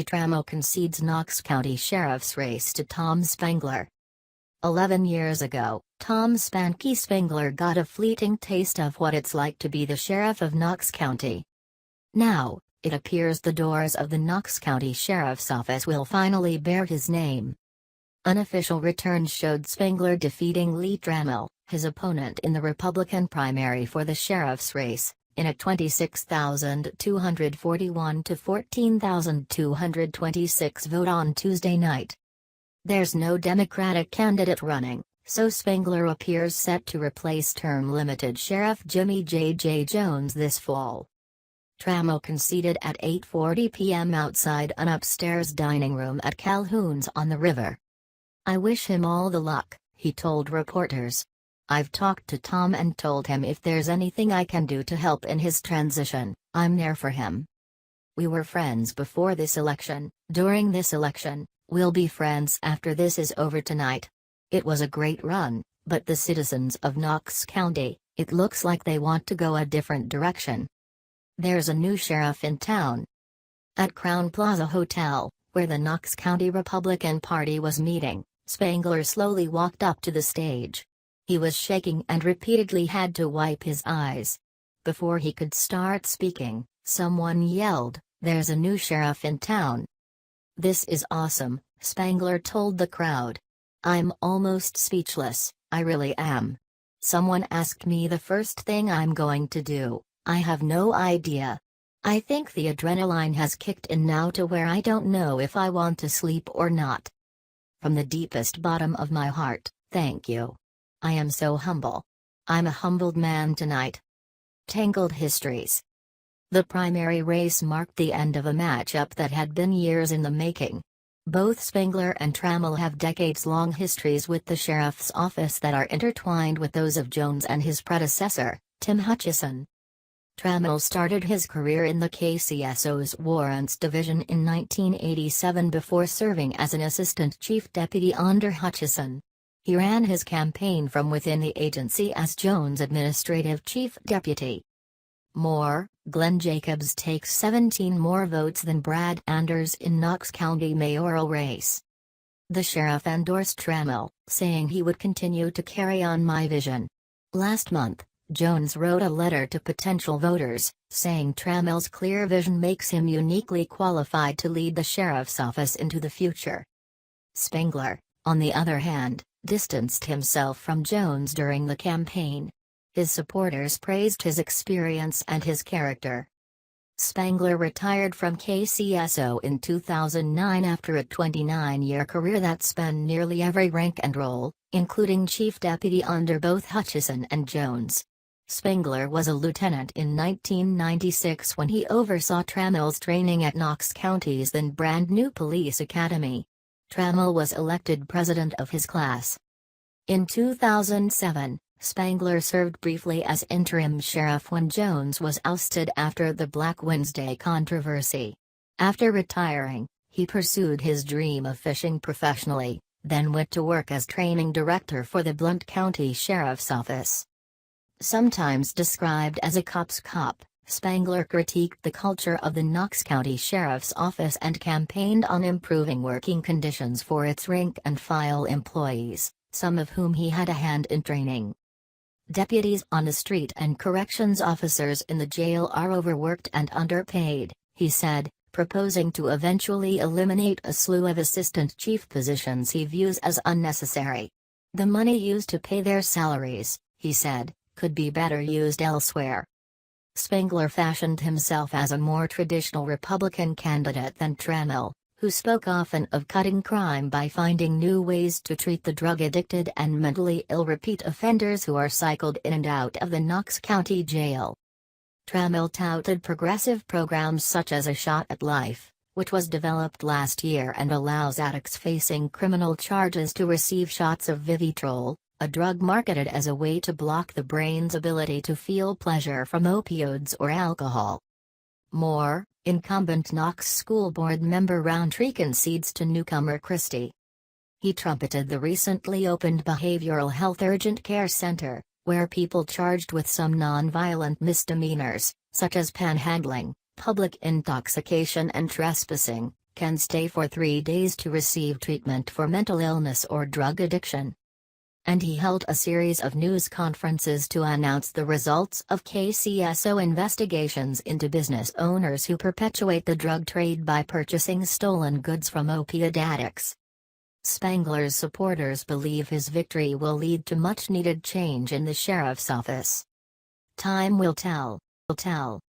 Tramel concedes Knox County Sheriff's race to Tom Spangler. 11 years ago, Tom Spangler got a fleeting taste of what it's like to be the sheriff of Knox County. Now, it appears the doors of the Knox County Sheriff's Office will finally bear his name. Unofficial returns showed Spangler defeating Tramel, his opponent in the Republican primary for the sheriff's race, in a 26,241 to 14,226 vote on Tuesday night. There's no Democratic candidate running, so Spangler appears set to replace term-limited Sheriff Jimmy J. Jones this fall. Tramel conceded at 8:40 p.m. outside an upstairs dining room at Calhoun's on the river. "I wish him all the luck," he told reporters. "I've talked to Tom and told him if there's anything I can do to help in his transition, I'm there for him. We were friends before this election, during this election, we'll be friends after this is over tonight. It was a great run, but the citizens of Knox County, it looks like they want to go a different direction. There's a new sheriff in town." At Crown Plaza Hotel, where the Knox County Republican Party was meeting, Spangler slowly walked up to the stage. He was shaking and repeatedly had to wipe his eyes. Before he could start speaking, someone yelled, "There's a new sheriff in town." "This is awesome," Spangler told the crowd. "I'm almost speechless, I really am. Someone asked me the first thing I'm going to do, I have no idea. I think the adrenaline has kicked in now to where I don't know if I want to sleep or not. From the deepest bottom of my heart, thank you. I am so humble. I'm a humbled man tonight." Tangled histories. The primary race marked the end of a matchup that had been years in the making. Both Spangler and Tramel have decades-long histories with the sheriff's office that are intertwined with those of Jones and his predecessor, Tim Hutchison. Tramel started his career in the KCSO's Warrants Division in 1987 before serving as an assistant chief deputy under Hutchison. He ran his campaign from within the agency as Jones' administrative chief deputy. Glenn Jacobs takes 17 more votes than Brad Anders in Knox County mayoral race. The sheriff endorsed Tramel, saying he would continue to carry on my vision. Last month, Jones wrote a letter to potential voters, saying Tramel's clear vision makes him uniquely qualified to lead the sheriff's office into the future. Spangler, on the other hand, distanced himself from Jones during the campaign. His supporters praised his experience and his character. Spangler retired from KCSO in 2009 after a 29-year career that spanned nearly every rank and role, including chief deputy under both Hutchison and Jones. Spangler was a lieutenant in 1996 when he oversaw Tramel's training at Knox County's then brand new police academy. Tramel was elected president of his class. In 2007, Spangler served briefly as interim sheriff when Jones was ousted after the Black Wednesday controversy. After retiring, he pursued his dream of fishing professionally, then went to work as training director for the Blount County Sheriff's Office. Sometimes described as a cop's cop, Spangler critiqued the culture of the Knox County Sheriff's Office and campaigned on improving working conditions for its rank-and-file employees, some of whom he had a hand in training. "Deputies on the street and corrections officers in the jail are overworked and underpaid," he said, proposing to eventually eliminate a slew of assistant chief positions he views as unnecessary. "The money used to pay their salaries," he said, "could be better used elsewhere." Spangler fashioned himself as a more traditional Republican candidate than Tramel, who spoke often of cutting crime by finding new ways to treat the drug-addicted and mentally ill repeat offenders who are cycled in and out of the Knox County Jail. Tramel touted progressive programs such as A Shot at Life, which was developed last year and allows addicts facing criminal charges to receive shots of Vivitrol, a drug marketed as a way to block the brain's ability to feel pleasure from opioids or alcohol. More, incumbent Knox School Board member Roundtree concedes to newcomer Christie. He trumpeted the recently opened Behavioral Health Urgent Care Center, where people charged with some non-violent misdemeanors, such as panhandling, public intoxication and trespassing, can stay for 3 days to receive treatment for mental illness or drug addiction. And he held a series of news conferences to announce the results of KCSO investigations into business owners who perpetuate the drug trade by purchasing stolen goods from opioid addicts. Spangler's supporters believe his victory will lead to much-needed change in the sheriff's office. Time will tell.